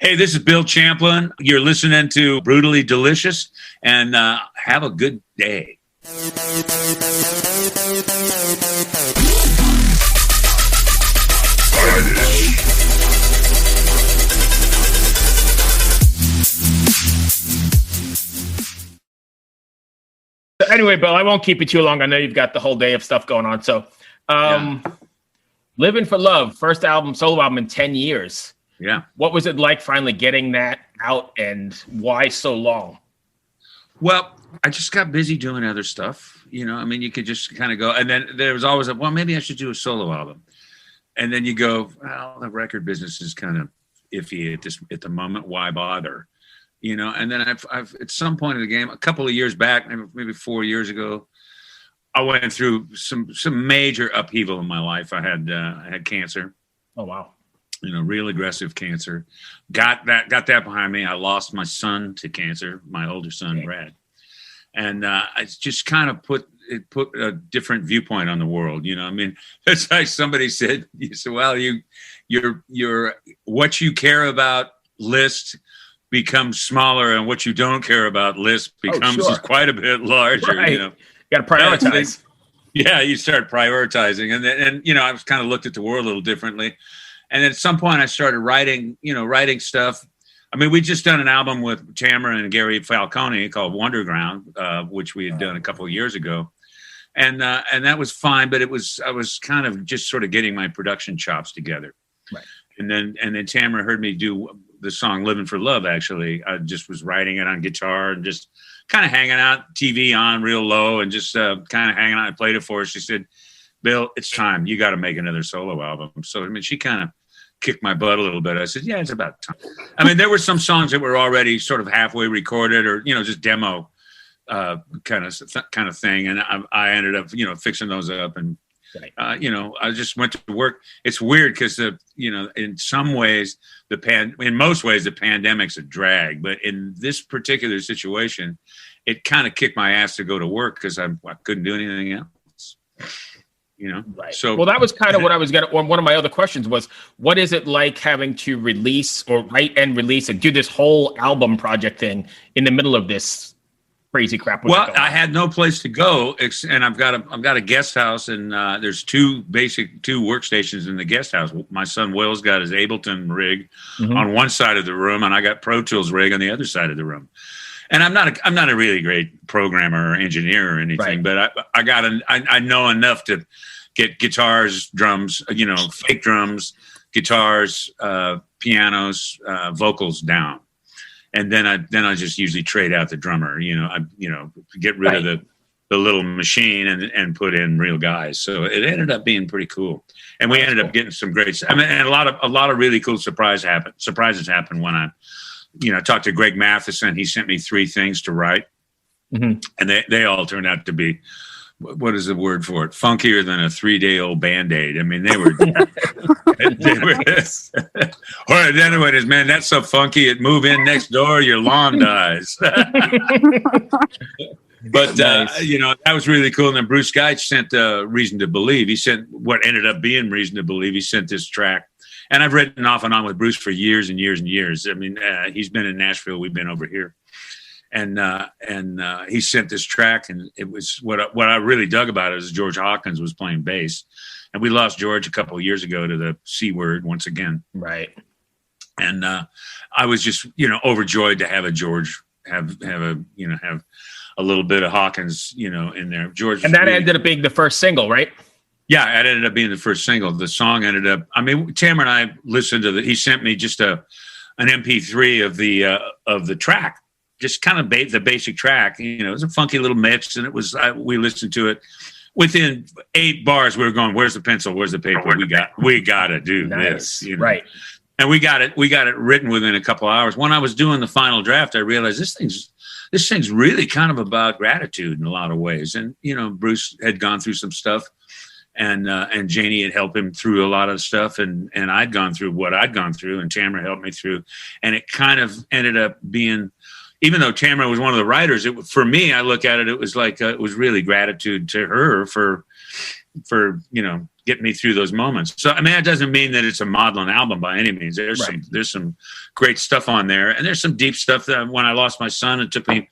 Hey, this is Bill Champlin. You're listening to Brutally Delicious, and have a good day. Anyway, Bill, I won't keep you too long. I know you've got the whole day of stuff going on. So, Livin For Love, first solo album in 10 years. Yeah. What was it like finally getting that out, and why so long? Well, I just got busy doing other stuff. You know, I mean, you could just kind of go, and then there was always well, maybe I should do a solo album. And then you go, well, the record business is kind of iffy at the moment. Why bother? You know, and then I've at some point in the game, a couple of years back, maybe 4 years ago, I went through some major upheaval in my life. I had cancer. Oh, wow. You know, real aggressive cancer. Got that behind me. I lost my son to cancer, my older son, Brad. And I just kind of put a different viewpoint on the world. You know, I mean, it's like somebody said, well, you're what you care about list becomes smaller, and what you don't care about list becomes quite a bit larger. Right. You know, you got to prioritize. Yeah, you start prioritizing, and you know, I was kind of looked at the world a little differently. And at some point, I started writing stuff. I mean, we just done an album with Tamara and Gary Falcone called Wonderground, which we had done a couple of years ago, and that was fine. But I was kind of just sort of getting my production chops together. Right. And then Tamara heard me do the song "Livin For Love." Actually, I just was writing it on guitar and just kind of hanging out, TV on real low, and just kind of hanging out. I played it for her. She said, "Bill, it's time. You got to make another solo album." So, I mean, she kind of kicked my butt a little bit. I said, yeah, it's about time. I mean, there were some songs that were already sort of halfway recorded, or, you know, just demo kind of thing. And I ended up, you know, fixing those up. And, you know, I just went to work. It's weird because, you know, in some ways, in most ways, the pandemic's a drag. But in this particular situation, it kind of kicked my ass to go to work because I couldn't do anything else. You know, right. So, well, that was kind of what I was going to, one of my other questions was, what is it like having to release or write and release and do this whole album project thing in the middle of this crazy crap? Well, I had no place to go, and I've got a guest house, and there's two workstations in the guest house. My son Will's got his Ableton rig on one side of the room, and I got Pro Tools rig on the other side of the room. And I'm not a really great programmer or engineer or anything, but I know enough to get guitars, drums, you know, fake drums, guitars, pianos, vocals down, and then I just usually trade out the drummer. You know, get rid of the little machine and put in real guys. So it ended up being pretty cool, and we ended up getting some great. I mean, and a lot of really cool surprises happened when I. You know, I talked to Greg Matheson. He sent me 3 things to write, and they all turned out to be, what is the word for it? Funkier than a 3-day-old Band-Aid. I mean, they were. All right, anyways, man, that's so funky. It move in next door, your lawn dies. But nice. You know, that was really cool. And then Bruce Geitz sent "Reason to Believe." He sent what ended up being "Reason to Believe." He sent this track. And I've written off and on with Bruce for years and years and years. I mean, he's been in Nashville. We've been over here. And he sent this track. And it was what I really dug about it is George Hawkins was playing bass. And we lost George a couple of years ago to the C word once again. Right. And I was just, you know, overjoyed to have a George, have a little bit of Hawkins, you know, in there. George. And that ended up being the first single, right? Yeah, it ended up being the first single. The song ended up. I mean, Tamara and I listened to he sent me just an MP3 of the track, just kind of the basic track. You know, it was a funky little mix, and it was. We listened to it. Within 8 bars, we were going, "Where's the pencil? Where's the paper? We got to do this." You know? Right. And we got it written within a couple of hours. When I was doing the final draft, I realized this thing's really kind of about gratitude in a lot of ways. And you know, Bruce had gone through some stuff. And Janie had helped him through a lot of stuff, and I'd gone through what I'd gone through, and Tamara helped me through, and it kind of ended up being, even though Tamara was one of the writers, for me, I look at it, it was like it was really gratitude to her for, getting me through those moments. So, I mean, that doesn't mean that it's a maudlin album by any means. There's some great stuff on there. And there's some deep stuff that when I lost my son, it took me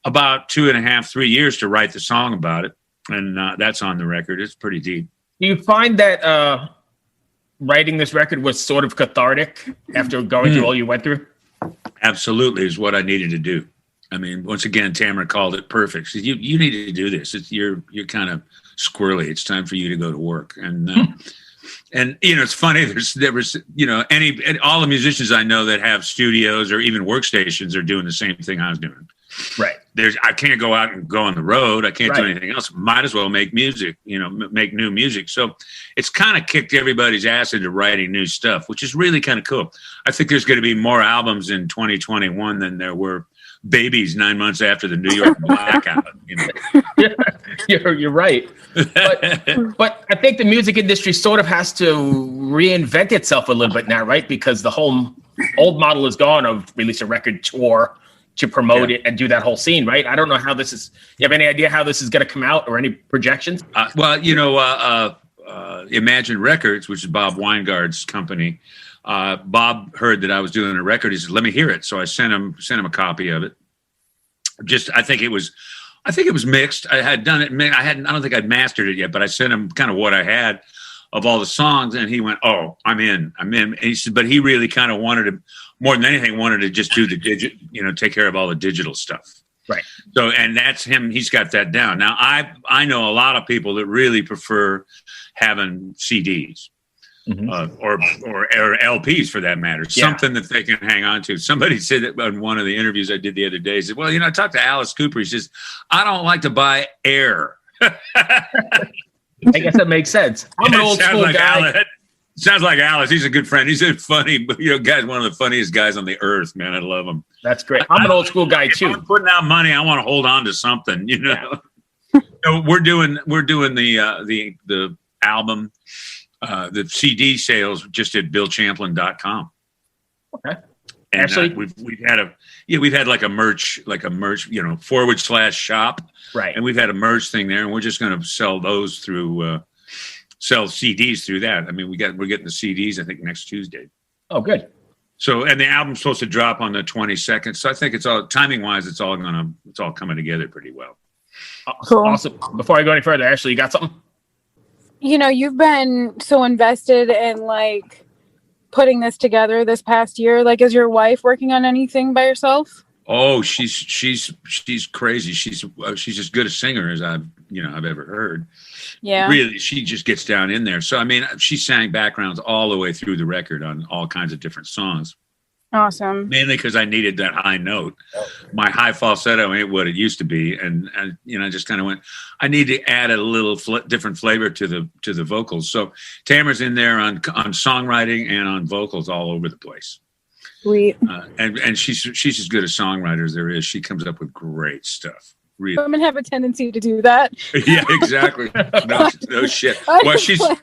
about 2.5, 3 years to write the song about it. And that's on the record. It's pretty deep. Do you find that writing this record was sort of cathartic after going through all you went through? Absolutely, is what I needed to do. I mean, once again, Tamara called it perfect. She said, you need to do this. You're kind of squirrely. It's time for you to go to work. And and it's funny. There was all the musicians I know that have studios or even workstations are doing the same thing I was doing. Right. I can't go out and go on the road. I can't do anything else. Might as well make music. Make new music. So it's kind of kicked everybody's ass into writing new stuff, which is really kind of cool. I think there's going to be more albums in 2021 than there were babies 9 months after the New York blackout. You're right. But I think the music industry sort of has to reinvent itself a little bit now, right? Because the whole old model is gone of release a record tour to promote it and do that whole scene, right? I don't know how this is. You have any idea how this is going to come out or any projections? Imagine Records, which is Bob Weingard's company. Bob heard that I was doing a record. He said, "Let me hear it." So I sent him a copy of it. I think it was mixed. I had done it. I don't think I'd mastered it yet, but I sent him kind of what I had of all the songs, and he went, "Oh, I'm in." And he said, but he really kind of wanted to, more than anything, wanted to just do the take care of all the digital stuff. Right. So, and that's him. He's got that down. Now, I know a lot of people that really prefer having CDs. Or LPs for that matter, something that they can hang on to. Somebody said that in one of the interviews I did the other day. He said, "Well, I talked to Alice Cooper. He says, I don't like to buy air." I guess that makes sense. I'm an old school guy. Sounds like Alice. He's a good friend. He's a funny, guy's one of the funniest guys on the earth, man. I love him. That's great. I'm an old school guy too. If I'm putting out money, I want to hold on to something, So we're doing the album. The CD sales just at BillChamplin.com. Okay. And actually, we've had like a merch, /shop. Right. And we've had a merch thing there, and we're just going to sell those through, sell CDs through that. I mean, we're getting the CDs, I think, next Tuesday. Oh, good. So, and the album's supposed to drop on the 22nd. So I think it's all, timing wise, it's all coming together pretty well. Cool. Awesome. Before I go any further, Ashley, you got something? You've been so invested in putting this together this past year. Is your wife working on anything by herself? Oh, she's crazy. She's as good a singer as I've ever heard. Yeah. Really, she just gets down in there. So, I mean, she sang backgrounds all the way through the record on all kinds of different songs. Awesome. Mainly because I needed that high note. My high falsetto ain't what it used to be, and I just kind of went. I need to add a little different flavor to the vocals. So Tamara's in there on songwriting and on vocals all over the place. Sweet. And she's as good a songwriter as there is. She comes up with great stuff. Really. Women have a tendency to do that. Yeah, exactly. No shit. Well, she's, a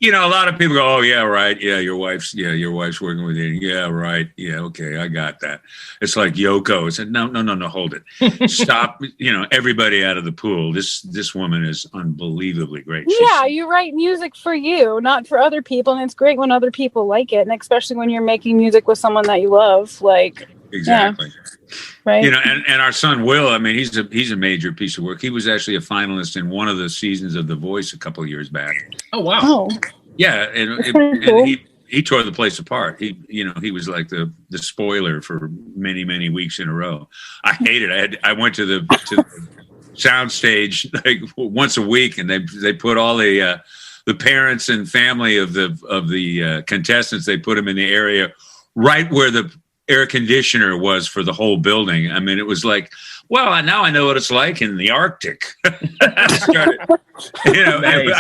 lot of people go, "Oh yeah, right. Yeah, your wife's working with you. Yeah, right. Yeah, okay, I got that." It's like Yoko. I said, no, hold it. Stop. Everybody out of the pool. This woman is unbelievably great. You write music for you, not for other people, and it's great when other people like it, and especially when you're making music with someone that you love. Exactly. Yeah. Right. And our son Will, I mean, he's a major piece of work. He was actually a finalist in one of the seasons of The Voice a couple of years back. Oh wow. Oh. Yeah, and he tore the place apart. He was like the spoiler for many, many weeks in a row. I hated it. I went to the sound stage once a week, and they put all the parents and family of the contestants. They put them in the area right where the air conditioner was for the whole building. I mean, it was like, well, now I know what it's like in the Arctic. I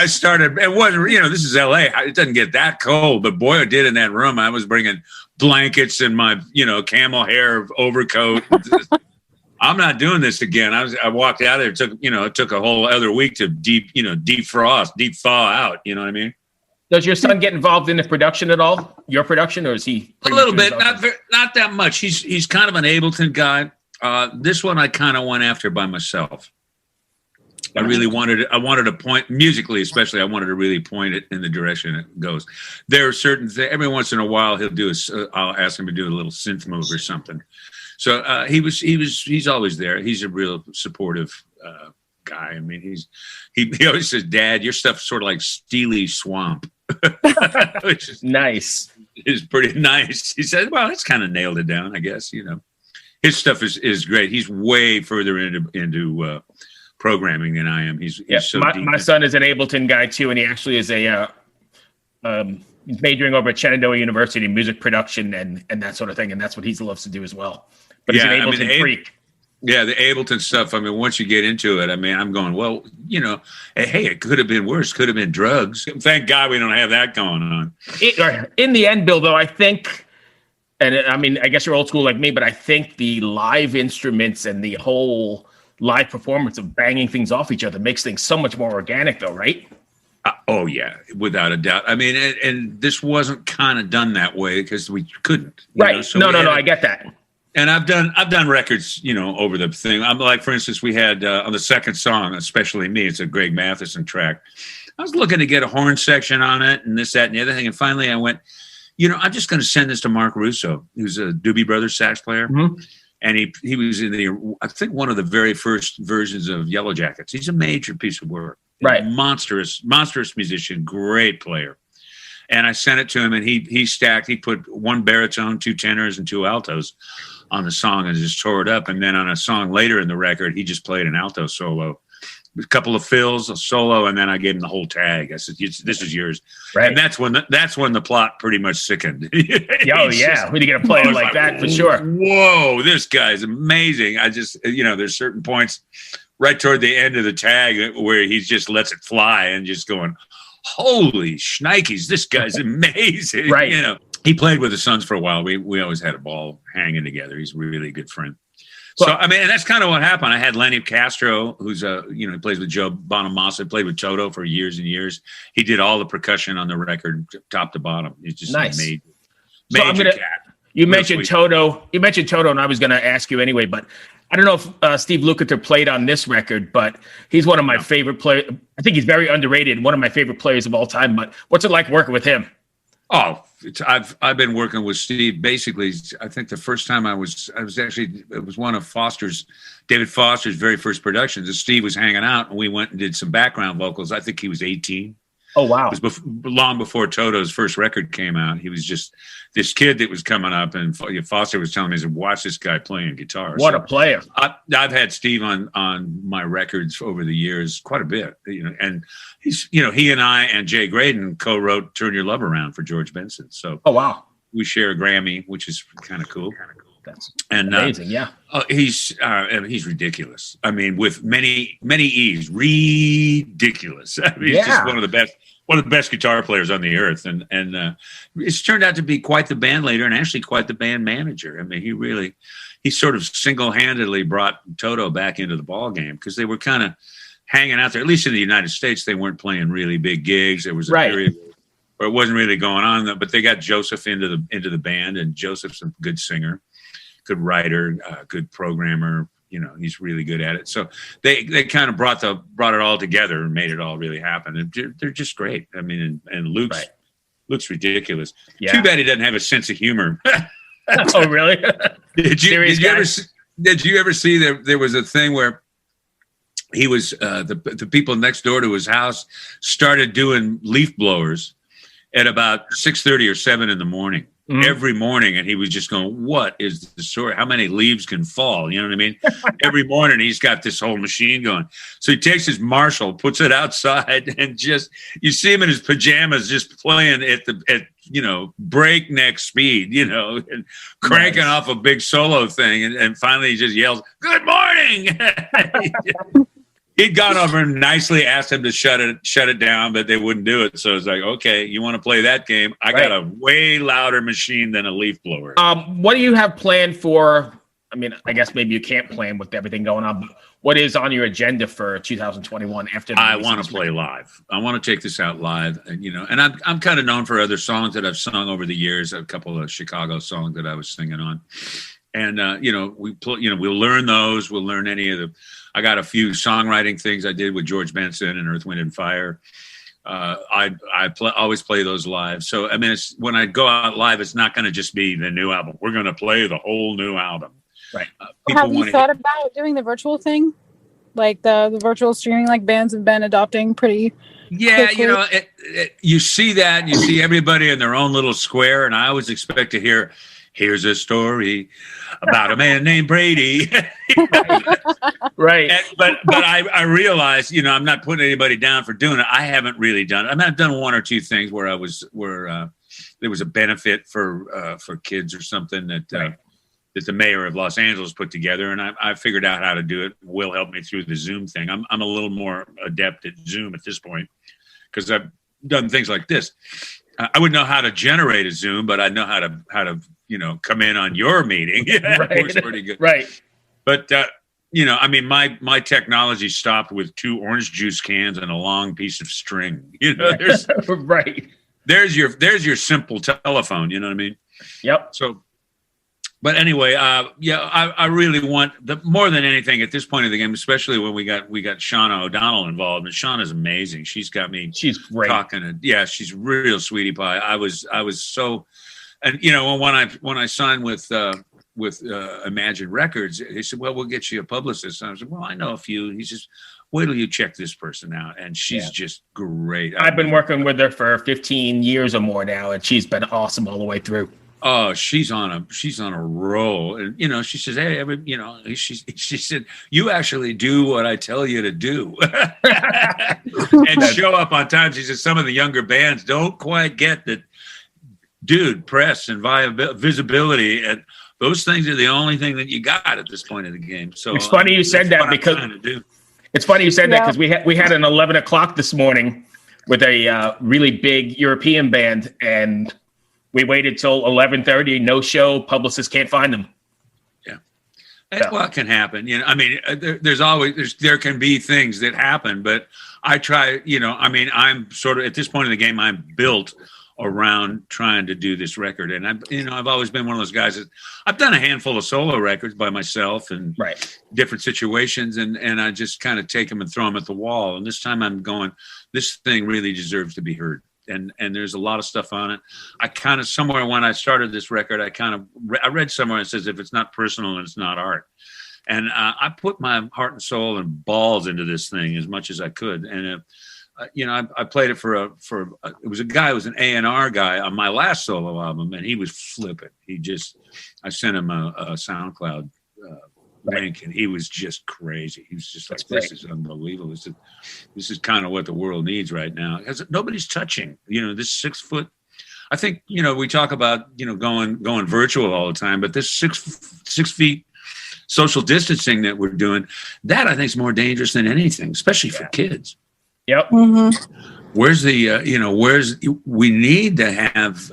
started, it wasn't, this is LA. It doesn't get that cold, but boy, it did in that room. I was bringing blankets and my, camel hair overcoat. I'm not doing this again. I walked out there. It took a whole other week to deep thaw out. You know what I mean? Does your son get involved in the production at all? Your production, or is he a little bit? Not that much. He's kind of an Ableton guy. This one I kind of went after by myself. I wanted to point musically, especially. I wanted to really point it in the direction it goes. There are certain things. Every once in a while, I'll ask him to do a little synth move or something. So he's always there. He's a real supportive guy. I mean, he always says, "Dad, your stuff's sort of like Steely Swamp," which is nice. Is pretty nice. He said, "Well, that's kind of nailed it down, I guess." His stuff is great. He's way further into programming than I am. He's so deep. My son is an Ableton guy too, and he actually is he's majoring over at Shenandoah University in music production and that sort of thing, and that's what he loves to do as well. But he's an Ableton freak. Yeah, the Ableton stuff. I mean, once you get into it, I mean, I'm going, well, hey, it could have been worse. Could have been drugs. Thank God we don't have that going on. In the end, Bill, though, I think, and I mean, I guess you're old school like me, but I think the live instruments and the whole live performance of banging things off each other makes things so much more organic, though, right? Oh, yeah, without a doubt. I mean, and this wasn't kind of done that way because we couldn't. Right. So no, I get that. And I've done records, over the thing. I'm like, for instance, we had on the second song, Especially Me, it's a Greg Matheson track. I was looking to get a horn section on it and this, that, and the other thing. And finally I went, I'm just going to send this to Mark Russo, who's a Doobie Brothers sax player. Mm-hmm. And he was in I think one of the very first versions of Yellow Jackets. He's a major piece of work. Right. Monstrous musician, great player. And I sent it to him and he stacked, he put one baritone, two tenors and two altos on the song and just tore it up. And then on a song later in the record, he just played an alto solo, a couple of fills, a solo, and then I gave him the whole tag. I said, "This is yours." Right. And that's when the plot pretty much sickened. When you get a player like that, for sure. Whoa, this guy's amazing. I just, there's certain points right toward the end of the tag where he just lets it fly and just going, "Holy shnikes, this guy's amazing." Right. He played with the Sons for a while. We always had a ball hanging together. He's a really good friend. So, I mean, and that's kind of what happened. I had Lenny Castro, who's he plays with Joe Bonamassa, played with Toto for years and years. He did all the percussion on the record, top to bottom. He's just nice. Major cat. You mentioned Toto. And I was going to ask you anyway, but I don't know if Steve Lukather played on this record, but he's one of my favorite players. I think he's very underrated, one of my favorite players of all time. But what's it like working with him? Oh, I've been working with Steve basically. I think the first time it was one of David Foster's very first productions. And Steve was hanging out, and we went and did some background vocals. I think he was 18. Oh, wow. It was long before Toto's first record came out. He was just this kid that was coming up, and Foster was telling me, he said, "Watch this guy playing guitar." What a player. I've had Steve on my records over the years quite a bit, and he's, he and I and Jay Graydon co-wrote "Turn Your Love Around" for George Benson. So, oh, wow. We share a Grammy, which is kind of cool. That's amazing. Yeah. He's ridiculous. I mean, with many E's, ridiculous. I mean, he's just one of the best guitar players on the earth. And it's turned out to be quite the band leader and actually quite the band manager. I mean, he sort of single-handedly brought Toto back into the ball game because they were kind of hanging out there. At least in the United States, they weren't playing really big gigs. There was a period where it wasn't really going on, but they got Joseph into the band, and Joseph's a good singer, good writer, good programmer. He's really good at it. So they kind of brought it all together and made it all really happen. And they're just great. I mean, and Luke's ridiculous. Yeah. Too bad he doesn't have a sense of humor. Oh, really? Did you ever see there was a thing where he was the people next door to his house started doing leaf blowers at about 6:30 or 7 in the morning. Mm-hmm. Every morning, and he was just going, "What is the story? How many leaves can fall?" You know what I mean? Every morning, he's got this whole machine going. So he takes his Marshall, puts it outside, and just you see him in his pajamas, just playing at breakneck speed, and cranking off a big solo thing, and finally he just yells, "Good morning!" He'd gone over and nicely asked him to shut it down, but they wouldn't do it. So it's like, okay, you want to play that game? I got a way louder machine than a leaf blower. What do you have planned for? I mean, I guess maybe you can't plan with everything going on, but what is on your agenda for 2021 after? I want to play live. I want to take this out live, and I'm kind of known for other songs that I've sung over the years. A couple of Chicago songs that I was singing on. And we'll learn those. We'll learn any of the. I got a few songwriting things I did with George Benson and Earth, Wind and Fire. I always play those live. So I mean, when I go out live, it's not going to just be the new album. We're going to play the whole new album. Right. Have you thought about doing the virtual thing, like the virtual streaming, like bands have been adopting pretty? Yeah, quickly? You see that, you see everybody in their own little square, and I always expect to hear, "Here's a story about a man named Brady." Right. But I realize, I'm not putting anybody down for doing it. I haven't really done it. I mean, I've done one or two things where there was a benefit for kids or something that the mayor of Los Angeles put together, and I figured out how to do it. Will helped me through the Zoom thing. I'm a little more adept at Zoom at this point because I've done things like this. I wouldn't know how to generate a Zoom, but I know how to come in on your meeting. Right. It works pretty good. Right. But I mean, my technology stopped with 2 orange juice cans and a long piece of string. There's right. There's your simple telephone. You know what I mean? Yep. So. But anyway, I really want more than anything at this point of the game, especially when we got Shauna O'Donnell involved, and Shauna's amazing. She's got me. She's great. Talking. Yeah, she's real sweetie pie. I was so, and when I signed with Imagine Records, he said, "Well, we'll get you a publicist." And I said, "Well, I know a few." He says, "Wait till you check this person out," and she's just great. I've been working with her for 15 years or more now, and she's been awesome all the way through. Oh, she's on a roll, and she says, "Hey, she said, you actually do what I tell you to do, and show up on time." She says some of the younger bands don't quite get that, dude. Press and visibility, and those things are the only thing that you got at this point of the game. So it's funny you said that because we had an 11 o'clock this morning with a really big European band, and we waited till 11:30. No show. Publicists can't find them. Yeah, well, it can happen. I mean, there can be things that happen, but I try. I mean, I'm sort of at this point in the game. I'm built around trying to do this record, and I've always been one of those guys that I've done a handful of solo records by myself and different situations, and I just kind of take them and throw them at the wall. And this time I'm going, this thing really deserves to be heard. And there's a lot of stuff on it. I kind of somewhere when I started this record, I read somewhere it says if it's not personal, it's not art. And I put my heart and soul and balls into this thing as much as I could. And I played it for it was a guy who was an A&R guy on my last solo album, and he was flipping. I sent him a SoundCloud link, and he was just crazy. He was just like, "This is unbelievable. This is kind of what the world needs right now." Because nobody's touching, this 6 foot. I think, we talk about, going virtual all the time, but this 6 feet social distancing that we're doing, that I think is more dangerous than anything, especially for kids. Yep. Mm-hmm. Where's we need to have,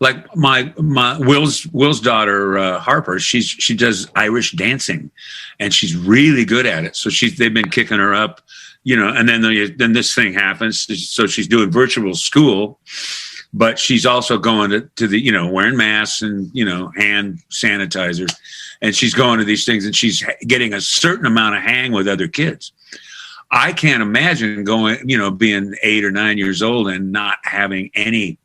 like my Will's daughter, Harper, she does Irish dancing, and she's really good at it. So they've been kicking her up, and then this thing happens. So she's doing virtual school, but she's also going to the, wearing masks and, hand sanitizer, and she's going to these things, and she's getting a certain amount of hang with other kids. I can't imagine going, being 8 or 9 years old and not having any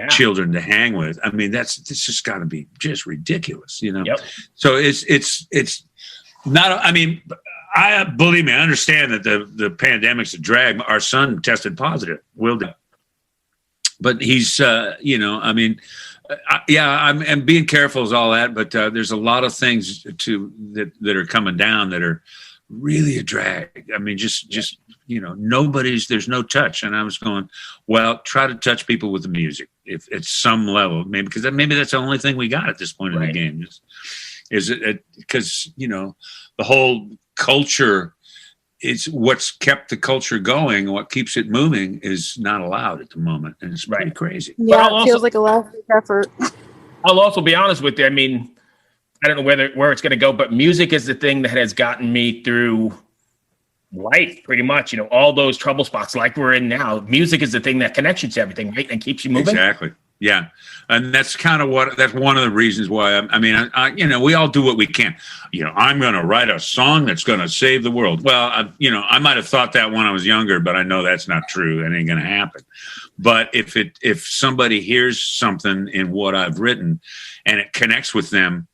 children to hang with. I mean, it's just got to be just ridiculous, Yep. So it's not. I mean, believe me, I understand that the pandemic's a drag. Our son tested positive. Will do, but he's, I mean. I'm being careful is all that, but there's a lot of things that are coming down that are really a drag. I mean, just there's no touch. And I was going, well, try to touch people with the music if at some level, maybe because maybe that's the only thing we got at this point in the game is it because the whole culture. It's what's kept the culture going. What keeps it moving is not allowed at the moment, and it's pretty crazy. Yeah, it feels like a last effort. I'll also be honest with you. I mean, I don't know where it's going to go, but music is the thing that has gotten me through life, pretty much. All those trouble spots like we're in now. Music is the thing that connects you to everything, right, and keeps you moving. Exactly. Yeah. And that's kind of that's one of the reasons why we all do what we can. I'm going to write a song that's going to save the world. Well, I might have thought that when I was younger, but I know that's not true. That ain't going to happen. But if somebody hears something in what I've written and it connects with them,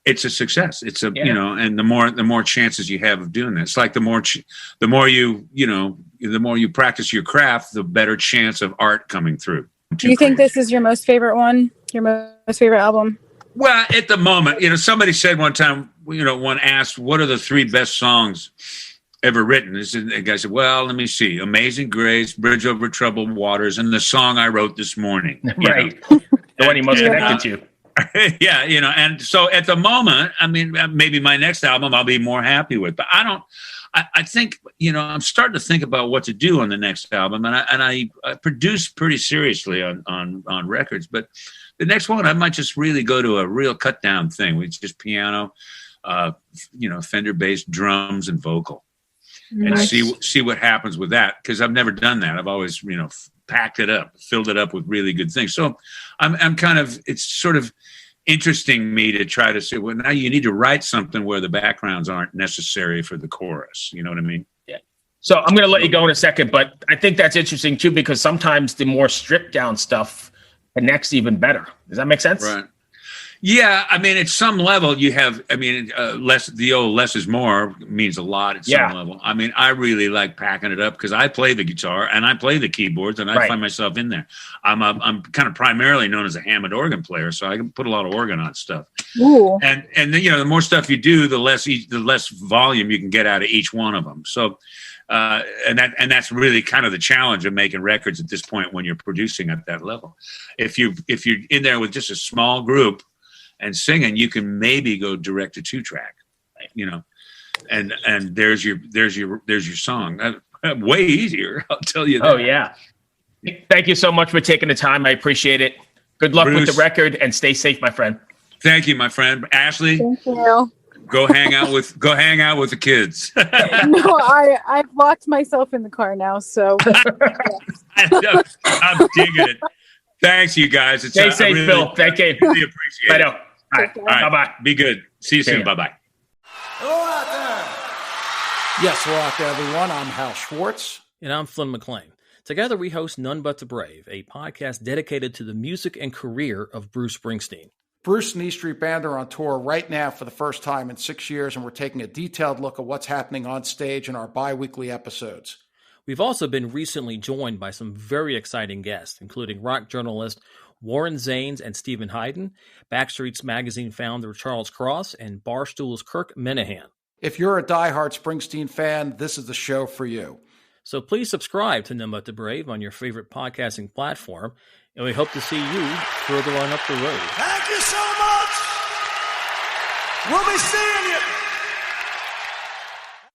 it's a success. It's and the more chances you have of doing that. It's like the more you practice your craft, the better chance of art coming through. Do you think this is your most favorite one? Your most favorite album? Well, at the moment, somebody said one time, one asked, what are the 3 best songs ever written? The guy said, well, let me see. Amazing Grace, Bridge Over Troubled Waters, and the song I wrote this morning. Right. The one you most connected to. Yeah, and so at the moment, maybe my next album I'll be more happy with, but I think, I'm starting to think about what to do on the next album, and I produce pretty seriously on records, but the next one I might just really go to a real cut down thing with just piano, Fender bass, drums, and vocal, and see what happens with that, because I've never done that. I've always packed it up, filled it up with really good things. So I'm kind of, it's sort of interesting me to try to say, well, now you need to write something where the backgrounds aren't necessary for the chorus. You know what I mean? Yeah. So I'm going to let you go in a second, but I think that's interesting too, because sometimes the more stripped down stuff connects even better. Does that make sense? Right. Yeah, at some level you have, less is more means a lot at some level. I really like packing it up because I play the guitar and I play the keyboards and I find myself in there. I'm kind of primarily known as a Hammond organ player, so I can put a lot of organ on stuff. Ooh. And then, the more stuff you do, the less volume you can get out of each one of them. So, and that's really kind of the challenge of making records at this point when you're producing at that level. If you're in there with just a small group and singing, you can maybe go direct to 2-track, and there's your song. Way easier, I'll tell you that. Oh yeah. Thank you so much for taking the time. I appreciate it. Good luck with the record and stay safe, my friend. Thank you, my friend. Ashley. Thank you. Go hang out with the kids. No, I've locked myself in the car now, so I'm digging it. Thanks, you guys. Stay safe, really, Bill. Thank you. Really appreciate it. All right. Bye-bye. Be good. See you soon. Bye-bye. Hello out there. Yes, hello out there, everyone. I'm Hal Schwartz. And I'm Flynn McLean. Together we host None But the Brave, a podcast dedicated to the music and career of Bruce Springsteen. Bruce and E Street Band are on tour right now for the first time in 6 years, and we're taking a detailed look at what's happening on stage in our bi-weekly episodes. We've also been recently joined by some very exciting guests, including rock journalist Warren Zanes and Stephen Hayden, Backstreet's Magazine founder Charles Cross, and Barstool's Kirk Minahan. If you're a diehard Springsteen fan, this is the show for you. So please subscribe to None But the Brave on your favorite podcasting platform, and we hope to see you further on up the road. Thank you so much. We'll be seeing you.